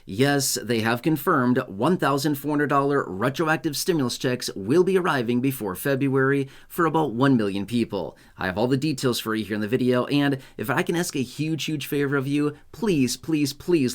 Yes, they have confirmed $1,400 retroactive stimulus checks will be arriving before February for about 1 million people. I have all the details for you here in the video, and if I can ask a huge favor of you, please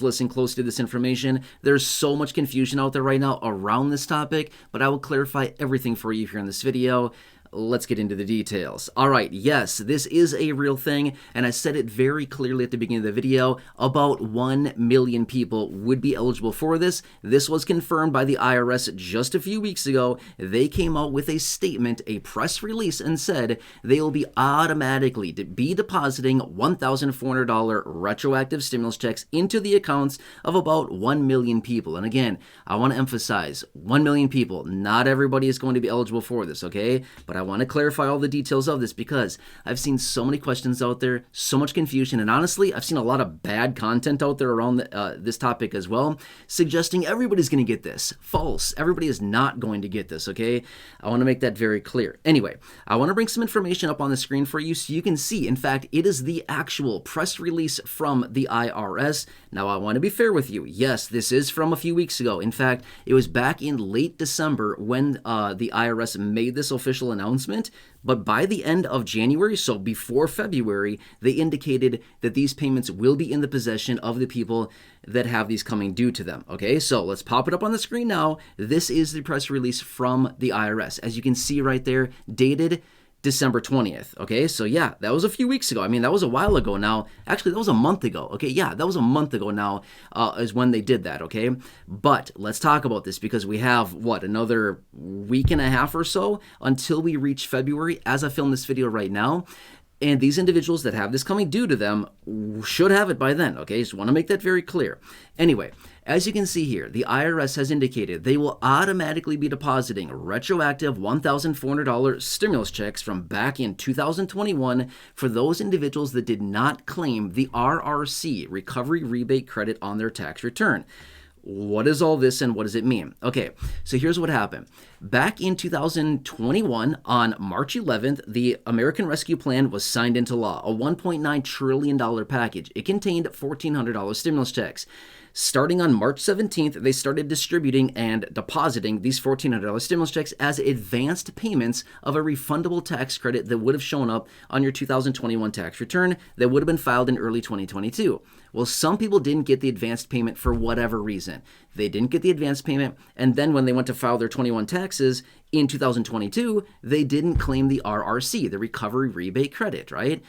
listen close to this information. There's so much confusion out there right now around this topic, but I will clarify everything for you here in this video. Let's get into the details. All right, yes, this is a real thing, and I said it very clearly at the beginning of the video. About 1 million people would be eligible for this. This was confirmed by the IRS just a few weeks ago. They came out with a statement, a press release, and said they will be automatically depositing $1,400 retroactive stimulus checks into the accounts of about 1 million people. And again, I want to emphasize 1 million people. Not everybody is going to be eligible for this, okay? But I want to clarify all the details of this because I've seen so many questions out there, so much confusion, and honestly, I've seen a lot of bad content out there around this topic as well, suggesting everybody's going to get this. False. Everybody is not going to get this, okay? I want to make that very clear. Anyway, I want to bring some information up on the screen for you so you can see. In fact, it is the actual press release from the IRS. Now, I want to be fair with you. Yes, this is from a few weeks ago. In fact, it was back in late December when the IRS made this official announcement. But by the end of January, so before February, they indicated that these payments will be in the possession of the people that have these coming due to them. Okay, so let's pop it up on the screen now. This is the press release from the IRS. As you can see right there, dated December 20th. Okay, so yeah, that was a few weeks ago. I mean, that was a while ago now. Actually, that was a month ago. Okay, yeah, that was a month ago now is when they did that. Okay, but let's talk about this because we have, what, another week and a half or so until we reach February as I film this video right now. And these individuals that have this coming due to them should have it by then, okay? Just want to make that very clear. Anyway, as you can see here, the IRS has indicated they will automatically be depositing retroactive $1,400 stimulus checks from back in 2021 for those individuals that did not claim the RRC, Recovery Rebate Credit, on their tax return. What is all this and what does it mean? Okay, so here's what happened. Back in 2021, on March 11th, the American Rescue Plan was signed into law, a $1.9 trillion package. It contained $1,400 stimulus checks. Starting on March 17th, they started distributing and depositing these $1,400 stimulus checks as advanced payments of a refundable tax credit that would have shown up on your 2021 tax return that would have been filed in early 2022. Well, some people didn't get the advanced payment for whatever reason. They didn't get the advanced payment, and then when they went to file their 21 taxes in 2022, they didn't claim the RRC, the Recovery Rebate Credit, right?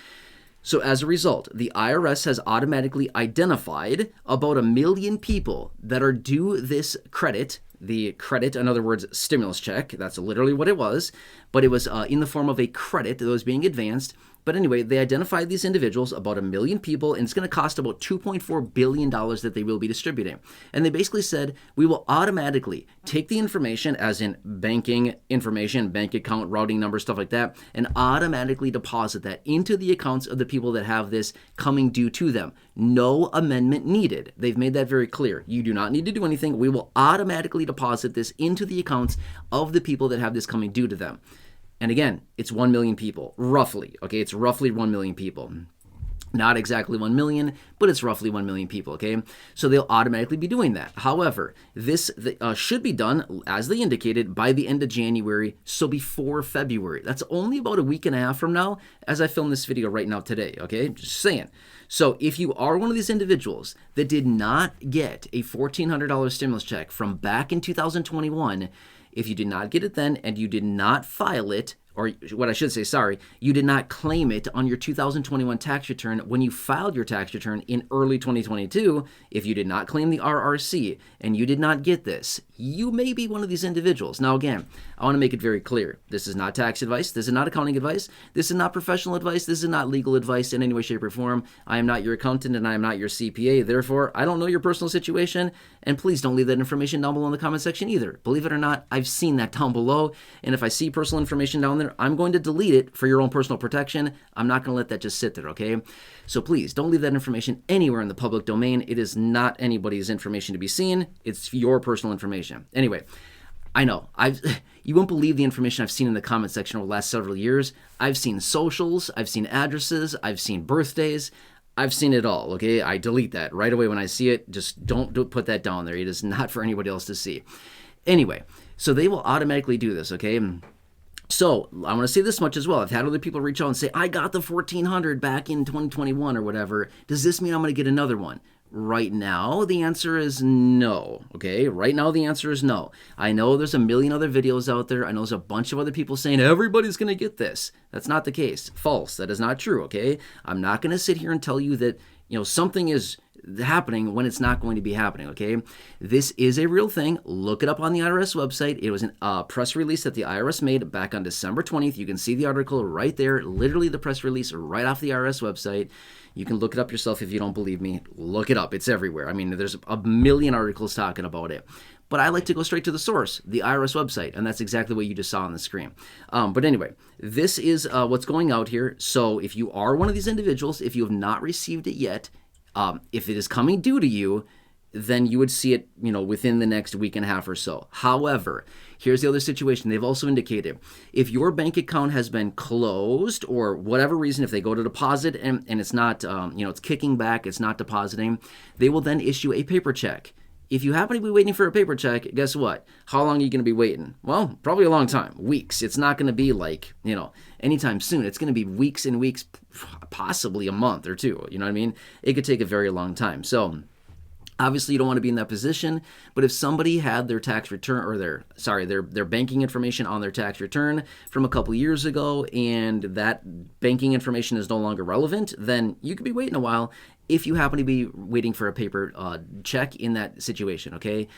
So as a result, the IRS has automatically identified about 1 million people that are due this credit. The credit, in other words, stimulus check, that's literally what it was, but it was in the form of a credit that was being advanced. But anyway, they identified these individuals, about 1 million people, and it's going to cost about $2.4 billion that they will be distributing. And they basically said, we will automatically take the information, as in banking information, bank account, routing number, stuff like that, and automatically deposit that into the accounts of the people that have this coming due to them. No amendment needed. They've made that very clear. You do not need to do anything. We will automatically deposit this into the accounts of the people that have this coming due to them. And again, it's 1 million people, roughly. Okay, it's roughly 1 million people. Not exactly 1 million, but it's roughly 1 million people, okay? So they'll automatically be doing that. However, this should be done, as they indicated, by the end of January, so before February. That's only about a week and a half from now, as I film this video right now today, okay? Just saying. So if you are one of these individuals that did not get a $1,400 stimulus check from back in 2021, if you did not get it then and you did not file it, or what I should say, sorry, you did not claim it on your 2021 tax return when you filed your tax return in early 2022, if you did not claim the RRC and you did not get this, you may be one of these individuals. Now again, I want to make it very clear. This is not tax advice. This is not accounting advice. This is not professional advice. This is not legal advice in any way, shape, or form. I am not your accountant and I am not your CPA. Therefore, I don't know your personal situation, and please don't leave that information down below in the comment section either. Believe it or not, I've seen that down below, and if I see personal information down there, I'm going to delete it for your own personal protection. I'm not going to let that just sit there, okay? So please don't leave that information anywhere in the public domain. It is not anybody's information to be seen. It's your personal information. Anyway, I know, you won't believe the information I've seen in the comment section over the last several years. I've seen socials, I've seen addresses, I've seen birthdays. I've seen it all, okay? I delete that right away when I see it. Just don't put that down there. It is not for anybody else to see. Anyway, so they will automatically do this, okay? So I want to say this much as well. I've had other people reach out and say, I got the 1400 back in 2021 or whatever. Does this mean I'm going to get another one? Right now, the answer is no, okay? Right now, the answer is no. I know there's a million other videos out there. I know there's a bunch of other people saying everybody's going to get this. That's not the case. False. That is not true, okay? I'm not going to sit here and tell you that, something is happening when it's not going to be happening, okay? This is a real thing. Look it up on the IRS website. It was a press release that the IRS made back on December 20th. You can see the article right there, literally the press release right off the IRS website. You can look it up yourself if you don't believe me. Look it up. It's everywhere. I mean, there's a million articles talking about it. But I like to go straight to the source, the IRS website, and that's exactly what you just saw on the screen. But anyway, this is what's going out here. So if you are one of these individuals, if you have not received it yet, if it is coming due to you, then you would see it, within the next week and a half or so. However, here's the other situation. They've also indicated if your bank account has been closed or whatever reason, if they go to deposit and it's not, it's kicking back, it's not depositing, they will then issue a paper check. If you happen to be waiting for a paper check, guess what? How long are you going to be waiting? Well, probably a long time, weeks. It's not going to be like, anytime soon. It's going to be weeks and weeks, possibly a month or two. You know what I mean? It could take a very long time. So obviously, you don't want to be in that position, but if somebody had their tax return or their banking information on their tax return from a couple years ago and that banking information is no longer relevant, then you could be waiting a while if you happen to be waiting for a paper check in that situation, okay?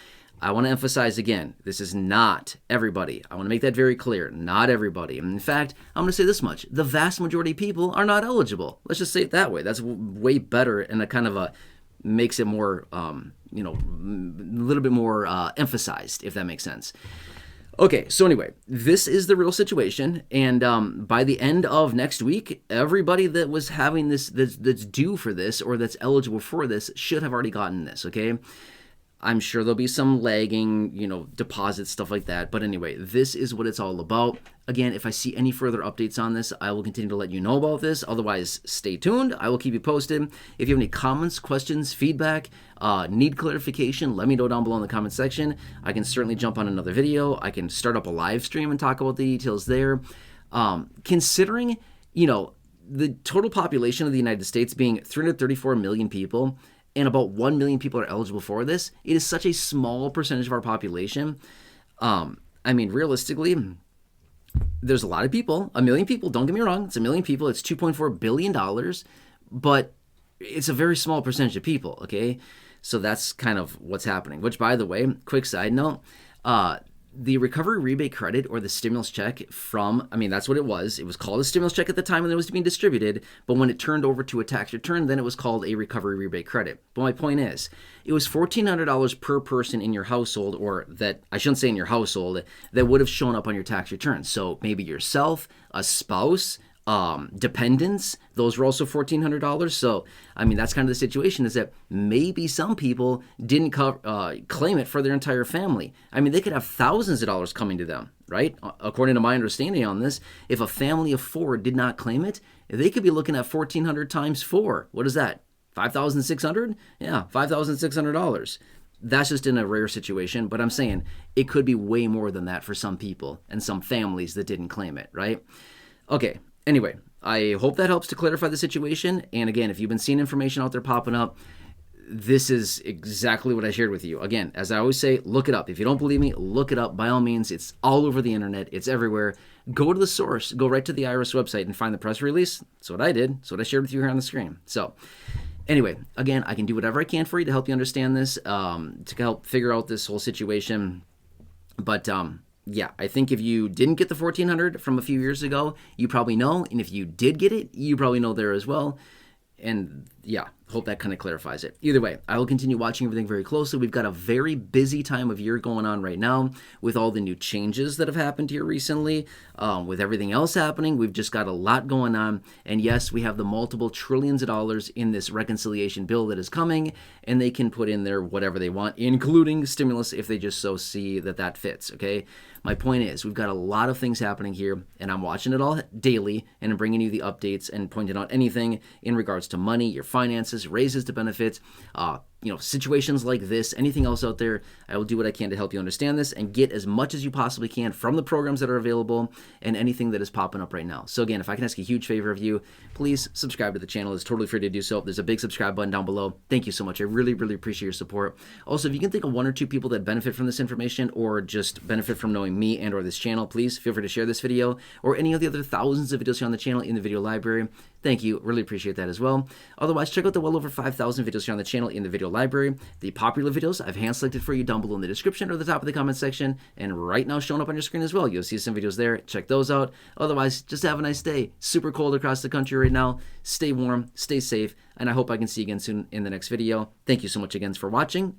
I want to emphasize again, this is not everybody. I want to make that very clear. Not everybody. In fact, I'm going to say this much. The vast majority of people are not eligible. Let's just say it that way. That's way better and a kind of a makes it more, a little bit more emphasized, if that makes sense. Okay, so anyway, this is the real situation, and by the end of next week, everybody that was having this, that's due for this or that's eligible for this should have already gotten this, okay? I'm sure there'll be some lagging, deposits, stuff like that. But anyway, this is what it's all about. Again, if I see any further updates on this, I will continue to let you know about this. Otherwise, stay tuned. I will keep you posted. If you have any comments, questions, feedback, need clarification, let me know down below in the comment section. I can certainly jump on another video. I can start up a live stream and talk about the details there. Considering, the total population of the United States being 334 million people, and about 1 million people are eligible for this, it is such a small percentage of our population. Realistically, there's a lot of people, 1 million people, don't get me wrong, it's 1 million people, it's $2.4 billion, but it's a very small percentage of people, okay? So that's kind of what's happening, which, by the way, quick side note, the recovery rebate credit or the stimulus check that's what it was. It was called a stimulus check at the time when it was being distributed, but when it turned over to a tax return, then it was called a recovery rebate credit. But my point is, it was $1,400 per person in your household, or that, I shouldn't say in your household, that would have shown up on your tax return. So maybe yourself, a spouse, dependents, those were also $1,400. So, that's kind of the situation, is that maybe some people didn't claim it for their entire family. They could have thousands of dollars coming to them, right? According to my understanding on this, if a family of 4 did not claim it, they could be looking at 1,400 times 4. What is that? $5,600? Yeah, $5,600. That's just in a rare situation, but I'm saying it could be way more than that for some people and some families that didn't claim it, right? Okay. Anyway, I hope that helps to clarify the situation. And again, if you've been seeing information out there popping up, this is exactly what I shared with you. Again, as I always say, look it up. If you don't believe me, look it up. By all means, it's all over the internet. It's everywhere. Go to the source. Go right to the IRS website and find the press release. That's what I did. That's what I shared with you here on the screen. So anyway, again, I can do whatever I can for you to help you understand this, to help figure out this whole situation. But yeah, I think if you didn't get the 1,400 from a few years ago, you probably know. And if you did get it, you probably know there as well. And yeah, hope that kind of clarifies it. Either way, I will continue watching everything very closely. We've got a very busy time of year going on right now with all the new changes that have happened here recently. With everything else happening, we've just got a lot going on. And yes, we have the multiple trillions of dollars in this reconciliation bill that is coming, and they can put in there whatever they want, including stimulus if they just so see that that fits, okay? My point is, we've got a lot of things happening here, and I'm watching it all daily, and I'm bringing you the updates and pointing out anything in regards to money, your finances, raises to benefits, situations like this, anything else out there. I will do what I can to help you understand this and get as much as you possibly can from the programs that are available and anything that is popping up right now. So again, if I can ask a huge favor of you, please subscribe to the channel. It's totally free to do so. There's a big subscribe button down below. Thank you so much. I really, really appreciate your support. Also, if you can think of 1 or 2 people that benefit from this information or just benefit from knowing me and or this channel, please feel free to share this video or any of the other thousands of videos here on the channel in the video library. Thank you. Really appreciate that as well. Otherwise, check out the well over 5,000 videos here on the channel in the video library. The popular videos I've hand selected for you down below in the description or the top of the comment section, and right now showing up on your screen as well. You'll see some videos there. Check those out. Otherwise, just have a nice day. Super cold across the country right now. Stay warm, stay safe, and I hope I can see you again soon in the next video. Thank you so much again for watching.